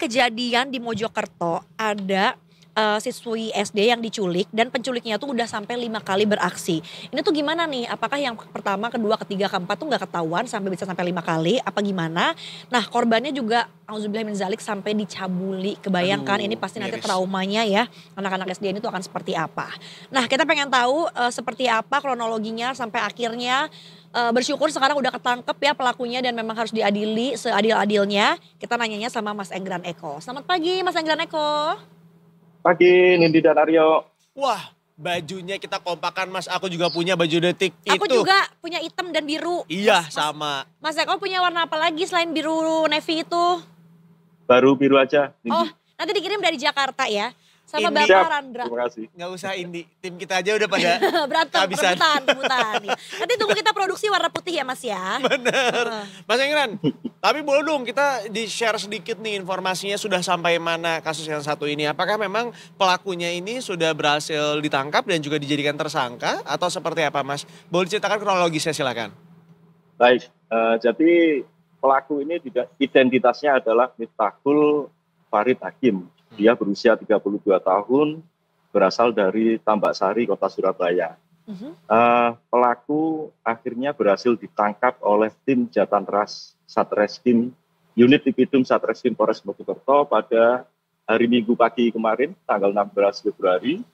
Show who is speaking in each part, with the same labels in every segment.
Speaker 1: kejadian di Mojokerto ada, siswi SD yang diculik dan penculiknya tuh udah sampai 5 kali beraksi. Ini tuh gimana nih? Apakah yang pertama, kedua, ketiga, keempat tuh nggak ketahuan sampai bisa sampai 5 kali, apa gimana? Nah korbannya juga auzubillah min dzalik sampai dicabuli. Kebayangkan ini
Speaker 2: Aduh,
Speaker 1: pasti nanti
Speaker 2: miris.
Speaker 1: traumanya ya, anak-anak SD ini tuh akan seperti apa. Nah kita pengen tahu, seperti apa kronologinya sampai akhirnya, bersyukur sekarang udah ketangkep ya pelakunya dan memang harus diadili seadil-adilnya. Kita nanyanya sama Mas Enggan Eko. Selamat pagi Mas Enggan Eko.
Speaker 3: Pagi, Nindi dan Aryo.
Speaker 2: Wah, bajunya kita kompakan Mas, aku juga punya baju detik
Speaker 1: Aku
Speaker 2: itu.
Speaker 1: juga punya hitam dan biru.
Speaker 2: Iya,
Speaker 1: Mas
Speaker 2: sama.
Speaker 1: Mas Eko punya warna apa lagi selain biru navy itu?
Speaker 3: Baru biru aja,
Speaker 1: Oh,
Speaker 3: Nindi.
Speaker 1: nanti dikirim dari Jakarta ya? Sama
Speaker 2: Ini-
Speaker 1: Bapak
Speaker 3: Siap,
Speaker 1: Randra.
Speaker 3: terima kasih.
Speaker 2: Nggak usah Indi, tim kita aja udah pada
Speaker 1: Berantem,
Speaker 2: kehabisan.
Speaker 1: rebutan. Iya. Nanti tunggu kita produksi warna putih ya Mas ya?
Speaker 2: Bener.
Speaker 1: Heeh.
Speaker 2: Mas Engran, tapi boleh dong kita di-share sedikit nih informasinya sudah sampai mana kasus yang satu ini. Apakah memang pelakunya ini sudah berhasil ditangkap dan juga dijadikan tersangka atau seperti apa Mas? Boleh ceritakan kronologisnya silakan.
Speaker 3: Baik, jadi pelaku ini identitasnya adalah Miftahul Farid Hakim. Dia berusia 32 tahun, berasal dari Tambak Sari, Kota Surabaya.
Speaker 1: Mhm.
Speaker 3: Pelaku akhirnya berhasil ditangkap oleh tim Jatanras Satreskrim, unit Tipidum Satreskrim Polres Mojokerto pada hari Minggu pagi kemarin, tanggal 16 Februari.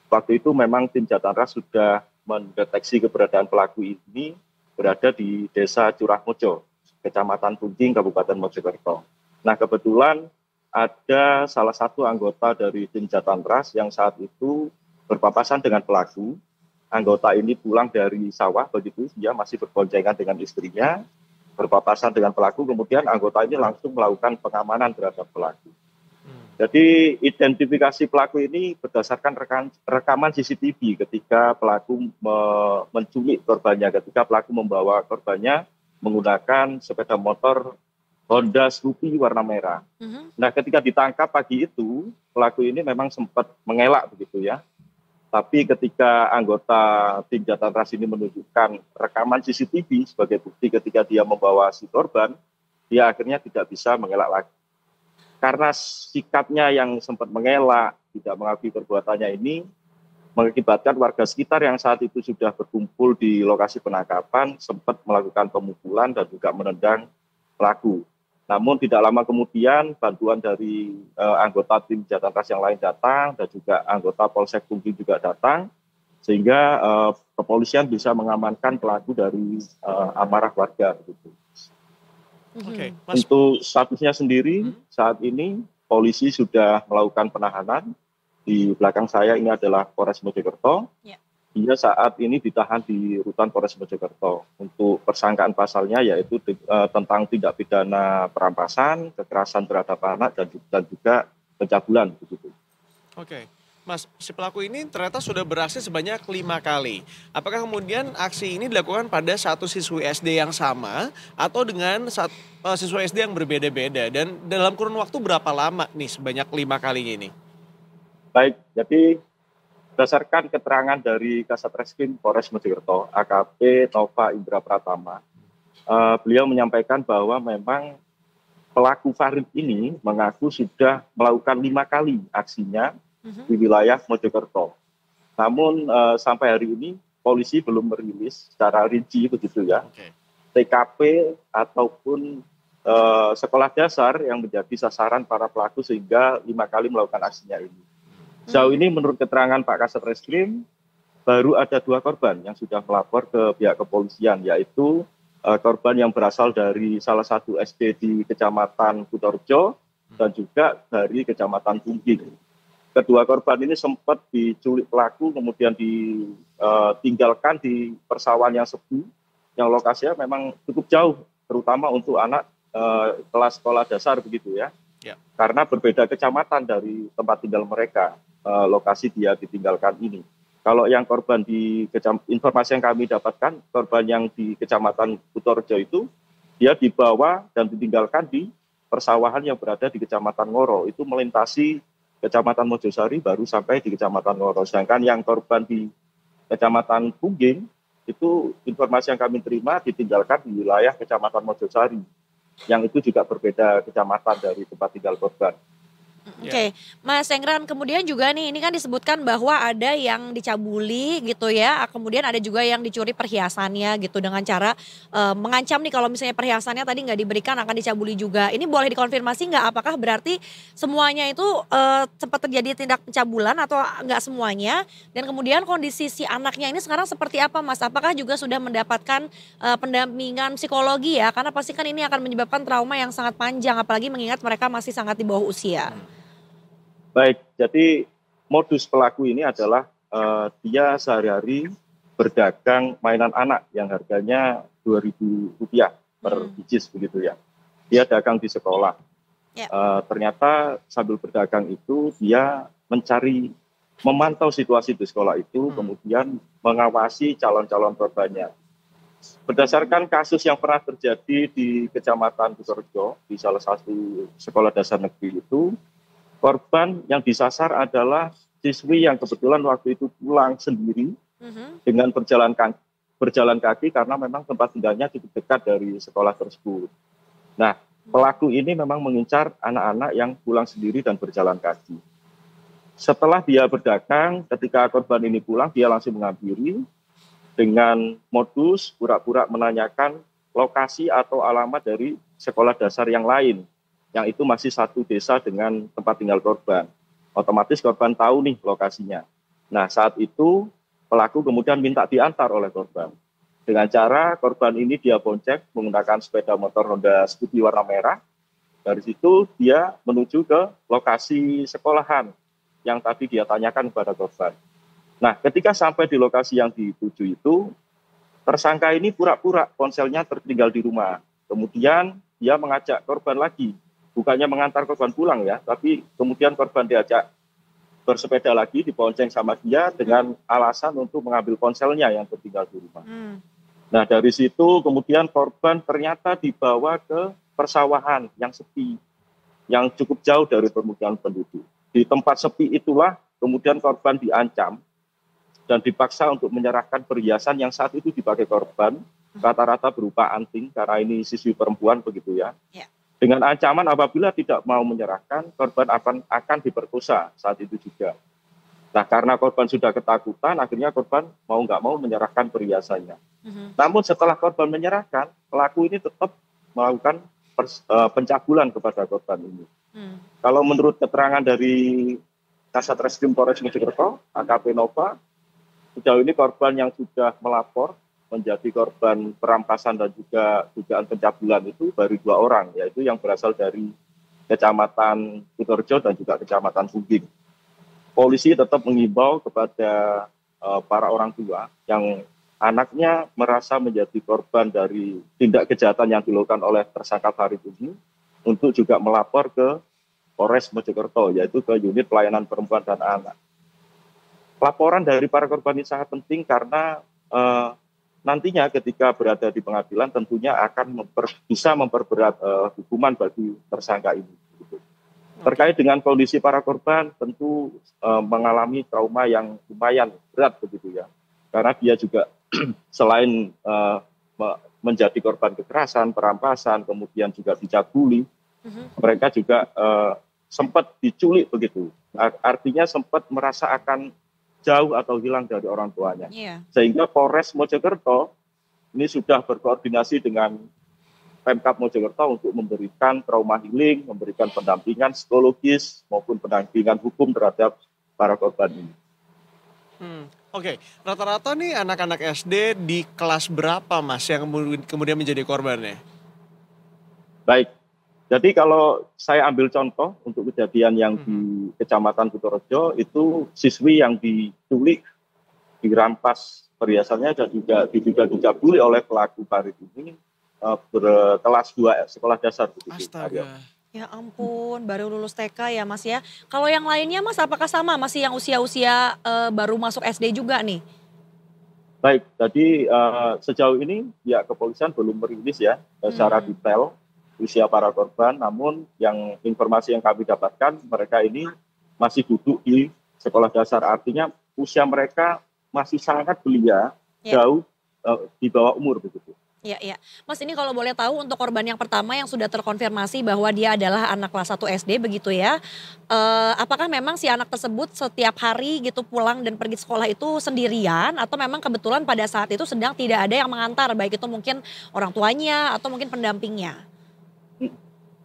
Speaker 3: Waktu itu memang tim Jatanras sudah mendeteksi keberadaan pelaku ini berada di Desa Curahmojo, Kecamatan Punjing, Kabupaten Mojokerto. Nah kebetulan ada salah satu anggota dari tim Jatanras yang saat itu berpapasan dengan pelaku. Anggota ini pulang dari sawah, begitu dia masih berboncengan dengan istrinya, berpapasan dengan pelaku, kemudian anggota ini langsung melakukan pengamanan terhadap pelaku. Jadi identifikasi pelaku ini berdasarkan rekaman CCTV ketika pelaku menculik korbannya, ketika pelaku membawa korbannya menggunakan sepeda motor Honda Scoopy warna merah.
Speaker 1: Mhm.
Speaker 3: Nah ketika ditangkap pagi itu, pelaku ini memang sempat mengelak begitu ya. Tapi ketika anggota tim Jatanras ini menunjukkan rekaman CCTV sebagai bukti ketika dia membawa si korban, dia akhirnya tidak bisa mengelak lagi. Karena sikapnya yang sempat mengelak, tidak mengakui perbuatannya ini, mengakibatkan warga sekitar yang saat itu sudah berkumpul di lokasi penangkapan, sempat melakukan pemukulan dan juga menendang pelaku. Namun tidak lama kemudian bantuan dari anggota tim Jatanras yang lain datang dan juga anggota Polsek Punjing juga datang sehingga kepolisian bisa mengamankan pelaku dari amarah warga. Gitu.
Speaker 2: Oke,
Speaker 1: Mhm.
Speaker 2: Mas.
Speaker 3: Untuk statusnya sendiri saat ini polisi sudah melakukan penahanan. Di belakang saya ini adalah Polres Mojokerto.
Speaker 1: Ya.
Speaker 3: Dia saat ini ditahan di rutan Polres Mojokerto. Untuk persangkaan pasalnya yaitu tentang tindak pidana perampasan, kekerasan terhadap anak dan juga pencabulan begitu.
Speaker 2: Oke, Mas, si pelaku ini ternyata sudah beraksi sebanyak 5 kali. Apakah kemudian aksi ini dilakukan pada satu siswi SD yang sama atau dengan siswa SD yang berbeda-beda? Dan dalam kurun waktu berapa lama nih sebanyak 5 kali ini?
Speaker 3: Baik, jadi berdasarkan keterangan dari Kasat Reskrim Polres Mojokerto, AKP Nova Indra Pratama, beliau menyampaikan bahwa memang pelaku Farid ini mengaku sudah melakukan 5 kali aksinya
Speaker 1: Mhm.
Speaker 3: di wilayah Mojokerto. Namun sampai hari ini polisi belum merilis secara rinci begitu ya,
Speaker 2: Oke.
Speaker 3: TKP ataupun sekolah dasar yang menjadi sasaran para pelaku sehingga 5 kali melakukan aksinya ini. Sejauh ini menurut keterangan Pak Kasat Reskrim, baru ada 2 korban yang sudah melapor ke pihak kepolisian, yaitu korban yang berasal dari salah satu SD di Kecamatan Kutorjo dan juga dari Kecamatan Punjing. Kedua korban ini sempat diculik pelaku, kemudian ditinggalkan di persawahan yang sepi, yang lokasinya memang cukup jauh, terutama untuk anak kelas sekolah dasar begitu ya.
Speaker 2: Ya.
Speaker 3: Karena berbeda kecamatan dari tempat tinggal mereka, lokasi dia ditinggalkan ini. Kalau yang korban informasi yang kami dapatkan, korban yang di Kecamatan Kutorjo itu, dia dibawa dan ditinggalkan di persawahan yang berada di Kecamatan Ngoro. Itu melintasi Kecamatan Mojosari baru sampai di Kecamatan Ngoro. Sedangkan yang korban di Kecamatan Pungging, itu informasi yang kami terima ditinggalkan di wilayah Kecamatan Mojosari. yang itu juga berbeda kecamatan dari tempat tinggal korban.
Speaker 1: Oke, Mas Engran, kemudian juga nih, ini kan disebutkan bahwa ada yang dicabuli gitu ya, kemudian ada juga yang dicuri perhiasannya gitu dengan cara mengancam nih kalau misalnya perhiasannya tadi nggak diberikan akan dicabuli juga. Ini boleh dikonfirmasi nggak? Apakah berarti semuanya itu sempat terjadi tindak pencabulan atau nggak semuanya? Dan kemudian kondisi si anaknya ini sekarang seperti apa, Mas? Apakah juga sudah mendapatkan pendampingan psikologi ya? Karena pasti kan ini akan menyebabkan trauma yang sangat panjang, apalagi mengingat mereka masih sangat di bawah usia.
Speaker 3: Baik, jadi modus pelaku ini adalah dia sehari-hari berdagang mainan anak yang harganya Rp2.000 per biji begitu ya. Dia dagang di sekolah.
Speaker 1: Ya.
Speaker 3: Ternyata sambil berdagang itu dia memantau situasi di sekolah itu, kemudian mengawasi calon-calon korbannya. Berdasarkan kasus yang pernah terjadi di Kecamatan Kutorejo, di salah satu sekolah dasar negeri itu, korban yang disasar adalah siswi yang kebetulan waktu itu pulang sendiri dengan berjalan kaki karena memang tempat tinggalnya cukup dekat dari sekolah tersebut. Nah, pelaku ini memang mengincar anak-anak yang pulang sendiri dan berjalan kaki. Setelah dia berdagang, ketika korban ini pulang, dia langsung menghampiri dengan modus pura-pura menanyakan lokasi atau alamat dari sekolah dasar yang lain, yang itu masih satu desa dengan tempat tinggal korban. Otomatis korban tahu nih lokasinya. Nah, saat itu pelaku kemudian minta diantar oleh korban. Dengan cara korban ini dia bonceng menggunakan sepeda motor Honda Scoopy warna merah. Dari situ dia menuju ke lokasi sekolahan yang tadi dia tanyakan kepada korban. Nah, ketika sampai di lokasi yang dituju itu, tersangka ini pura-pura ponselnya tertinggal di rumah. Kemudian dia mengajak korban lagi. Bukannya mengantar korban pulang ya, tapi kemudian korban diajak bersepeda lagi, dibonceng sama dia dengan alasan untuk mengambil ponselnya yang tertinggal di rumah. Nah, dari situ kemudian korban ternyata dibawa ke persawahan yang sepi, yang cukup jauh dari permukiman penduduk. Di tempat sepi itulah kemudian korban diancam dan dipaksa untuk menyerahkan perhiasan yang saat itu dipakai korban, rata-rata berupa anting, karena ini siswi perempuan begitu ya. Dengan ancaman apabila tidak mau menyerahkan, korban akan diperkosa saat itu juga. Nah, karena korban sudah ketakutan, akhirnya korban mau nggak mau menyerahkan perhiasannya. Namun setelah korban menyerahkan, pelaku ini tetap melakukan pencabulan kepada korban ini. Kalau menurut keterangan dari Kasat Reskrim Polres Mojokerto, AKP Nova, sejauh ini korban yang sudah melapor menjadi korban perampasan dan juga dugaan pencabulan itu baru 2 orang, yaitu yang berasal dari Kecamatan Kutorejo dan juga Kecamatan Pungging. Polisi tetap mengimbau kepada para orang tua yang anaknya merasa menjadi korban dari tindak kejahatan yang dilakukan oleh tersangka Farid ini untuk juga melapor ke Polres Mojokerto, yaitu ke Unit Pelayanan Perempuan dan Anak. Laporan dari para korban ini sangat penting karena nantinya ketika berada di pengadilan tentunya akan bisa memperberat hukuman bagi tersangka ini. Gitu. Terkait dengan kondisi para korban tentu mengalami trauma yang lumayan berat begitu ya. Karena dia juga selain menjadi korban kekerasan, perampasan, kemudian juga dicabuli, mereka juga sempat diculik begitu. Artinya sempat merasa akan jauh atau hilang dari orang tuanya. Sehingga Polres Mojokerto ini sudah berkoordinasi dengan Pemkab Mojokerto untuk memberikan trauma healing, memberikan pendampingan psikologis maupun pendampingan hukum terhadap para korban ini.
Speaker 2: Oke. Rata-rata nih anak-anak SD di kelas berapa, Mas, yang kemudian menjadi korbannya?
Speaker 3: Baik, jadi kalau saya ambil contoh untuk kejadian yang di Kecamatan Kutorejo, itu siswi yang diculik, dirampas perhiasannya dan juga diduga dicabuli oleh pelaku Farid ini berkelas 2 sekolah dasar.
Speaker 2: Astaga.
Speaker 1: Ya ampun, baru lulus TK ya Mas ya. Kalau yang lainnya Mas apakah sama masih yang usia-usia baru masuk SD juga nih?
Speaker 3: Baik, jadi sejauh ini ya kepolisian belum merilis ya secara detail usia para korban, namun yang informasi yang kami dapatkan mereka ini masih duduk di sekolah dasar, artinya usia mereka masih sangat belia, jauh di bawah umur begitu.
Speaker 1: Iya, iya. Mas, ini kalau boleh tahu untuk korban yang pertama yang sudah terkonfirmasi bahwa dia adalah anak kelas 1 SD begitu ya, apakah memang si anak tersebut setiap hari gitu pulang dan pergi sekolah itu sendirian atau memang kebetulan pada saat itu sedang tidak ada yang mengantar, baik itu mungkin orang tuanya atau mungkin pendampingnya?
Speaker 3: Hmm,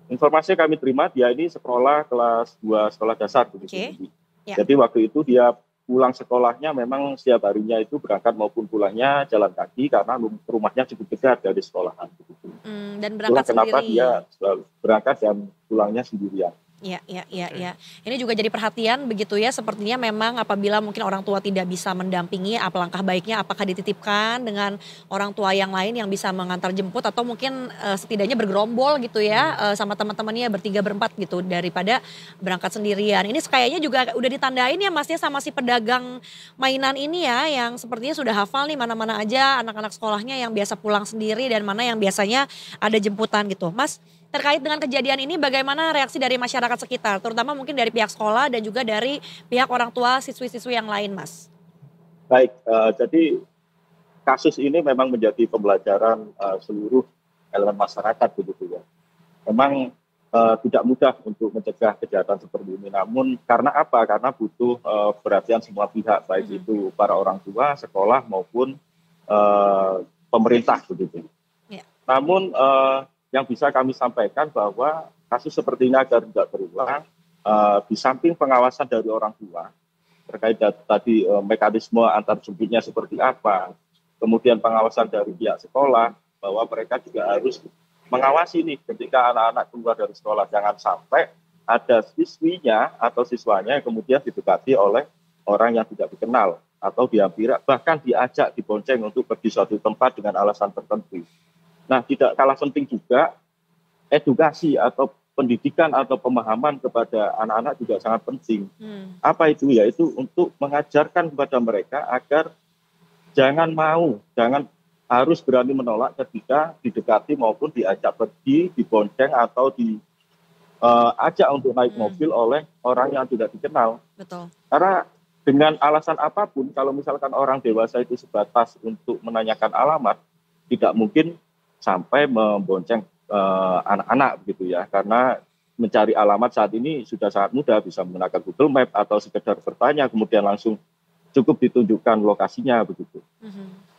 Speaker 3: Informasi yang kami terima dia ini sekolah kelas 2 sekolah dasar begitu.
Speaker 1: Oke, ya.
Speaker 3: Jadi waktu itu dia pulang sekolahnya memang setiap harinya itu berangkat maupun pulangnya jalan kaki karena rumahnya cukup dekat dari sekolahan. Begitu.
Speaker 1: Dan
Speaker 3: Itulah
Speaker 1: berangkat
Speaker 3: kenapa
Speaker 1: sendiri.
Speaker 3: dia selalu berangkat dan pulangnya sendirian.
Speaker 1: Iya, iya, iya,
Speaker 2: Oke.
Speaker 1: iya. Ini juga jadi perhatian begitu ya, sepertinya memang apabila mungkin orang tua tidak bisa mendampingi, apa langkah baiknya apakah dititipkan dengan orang tua yang lain yang bisa mengantar jemput atau mungkin, setidaknya bergerombol gitu ya, sama teman-temannya bertiga, berempat gitu daripada berangkat sendirian. Ini kayaknya juga udah ditandain ya Mas ya sama si pedagang mainan ini ya, yang sepertinya sudah hafal nih mana-mana aja anak-anak sekolahnya yang biasa pulang sendiri dan mana yang biasanya ada jemputan gitu. Mas, terkait dengan kejadian ini bagaimana reaksi dari masyarakat sekitar, terutama mungkin dari pihak sekolah dan juga dari pihak orang tua siswi-siswi yang lain, Mas?
Speaker 3: Baik, jadi kasus ini memang menjadi pembelajaran seluruh elemen masyarakat begitu ya. Memang tidak mudah untuk mencegah kejahatan seperti ini. Namun karena apa? Karena butuh perhatian semua pihak, baik
Speaker 1: Mhm.
Speaker 3: itu para orang tua, sekolah maupun pemerintah begitu.
Speaker 1: Ya.
Speaker 3: Namun yang bisa kami sampaikan bahwa kasus seperti ini agar tidak berulang, di samping pengawasan dari orang tua terkait tadi mekanisme antar jemputnya seperti apa, kemudian pengawasan dari pihak sekolah bahwa mereka juga harus mengawasi nih ketika anak-anak keluar dari sekolah, jangan sampai ada siswinya atau siswanya yang kemudian didekati oleh orang yang tidak dikenal atau dihampiri bahkan diajak dibonceng untuk pergi suatu tempat dengan alasan tertentu. Nah, tidak kalah penting juga edukasi atau pendidikan atau pemahaman kepada anak-anak juga sangat penting.
Speaker 1: Hmm.
Speaker 3: Apa itu? Yaitu untuk mengajarkan kepada mereka agar jangan harus berani menolak ketika didekati maupun diajak pergi, dibonceng atau diajak untuk naik mobil oleh orang yang tidak dikenal.
Speaker 1: Betul.
Speaker 3: Karena dengan alasan apapun, kalau misalkan orang dewasa itu sebatas untuk menanyakan alamat, tidak mungkin sampai membonceng anak-anak begitu ya. Karena mencari alamat saat ini sudah sangat mudah, bisa menggunakan Google Map atau sekedar bertanya kemudian langsung cukup ditunjukkan lokasinya begitu.
Speaker 1: Mhm.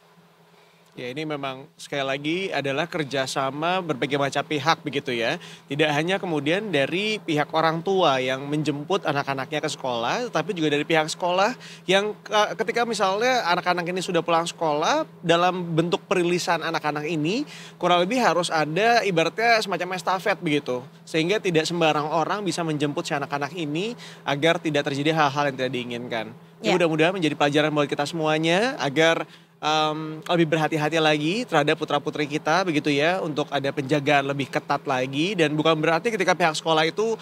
Speaker 2: Ya ini memang sekali lagi adalah kerjasama berbagai macam pihak begitu ya. Tidak hanya kemudian dari pihak orang tua yang menjemput anak-anaknya ke sekolah, tapi juga dari pihak sekolah yang ketika misalnya anak-anak ini sudah pulang sekolah, dalam bentuk perilisan anak-anak ini kurang lebih harus ada ibaratnya semacam estafet begitu. Sehingga tidak sembarang orang bisa menjemput si anak-anak ini agar tidak terjadi hal-hal yang tidak diinginkan. Ya
Speaker 1: Ya.
Speaker 2: mudah-mudahan menjadi pelajaran buat kita semuanya agar lebih berhati-hati lagi terhadap putra-putri kita begitu ya, untuk ada penjagaan lebih ketat lagi dan bukan berarti ketika pihak sekolah itu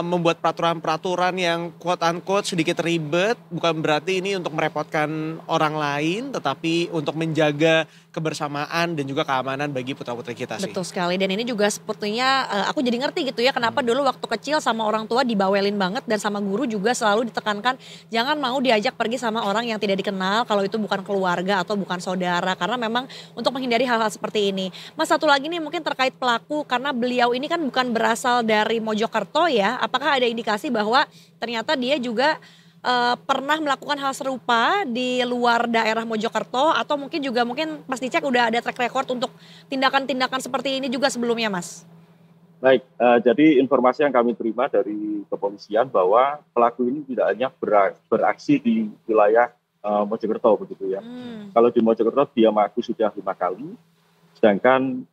Speaker 2: membuat peraturan-peraturan yang quote unquote sedikit ribet, bukan berarti ini untuk merepotkan orang lain tetapi untuk menjaga kebersamaan dan juga keamanan bagi putra-putri kita sih.
Speaker 1: Betul sekali dan ini juga sepertinya aku jadi ngerti gitu ya kenapa dulu waktu kecil sama orang tua dibawelin banget dan sama guru juga selalu ditekankan jangan mau diajak pergi sama orang yang tidak dikenal kalau itu bukan keluarga atau bukan saudara karena memang untuk menghindari hal-hal seperti ini. Mas, satu lagi nih mungkin terkait pelaku karena beliau ini kan bukan berasal dari Mojokerto ya. Apakah ada indikasi bahwa ternyata dia juga pernah melakukan hal serupa di luar daerah Mojokerto atau mungkin Mas dicek udah ada track record untuk tindakan-tindakan seperti ini juga sebelumnya, Mas?
Speaker 3: Baik, jadi informasi yang kami terima dari kepolisian bahwa pelaku ini tidak hanya beraksi di wilayah Mojokerto begitu ya. Kalau di Mojokerto dia mengaku sudah 5 kali, sedangkan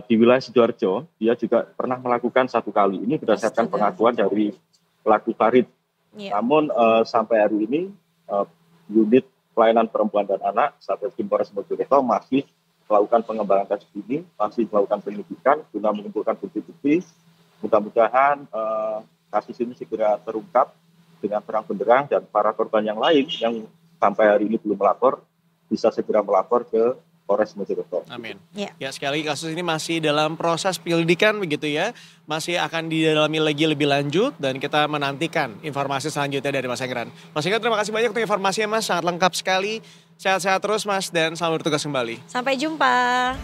Speaker 3: di wilayah Sidoarjo dia juga pernah melakukan 1 kali. Ini berdasarkan
Speaker 1: Astaga.
Speaker 3: pengakuan dari pelaku Farid.
Speaker 1: Iya.
Speaker 3: Namun sampai hari ini unit pelayanan perempuan dan anak Satreskrim Polres Mojokerto masih melakukan pengembangan kasus ini, masih melakukan penyelidikan guna mengumpulkan bukti-bukti. Mudah-mudahan kasus ini segera terungkap dengan terang benderang dan para korban yang lain yang sampai hari ini belum melapor bisa segera melapor ke Polres Mojokerto.
Speaker 2: Amin.
Speaker 1: Ya.
Speaker 2: Ya sekali lagi kasus ini masih dalam proses penyelidikan begitu ya. Masih akan didalami lagi lebih lanjut dan kita menantikan informasi selanjutnya dari Mas Engran. Mas Engran terima kasih banyak untuk informasinya Mas, sangat lengkap sekali. Sehat-sehat terus Mas dan selamat bertugas kembali.
Speaker 1: Sampai jumpa.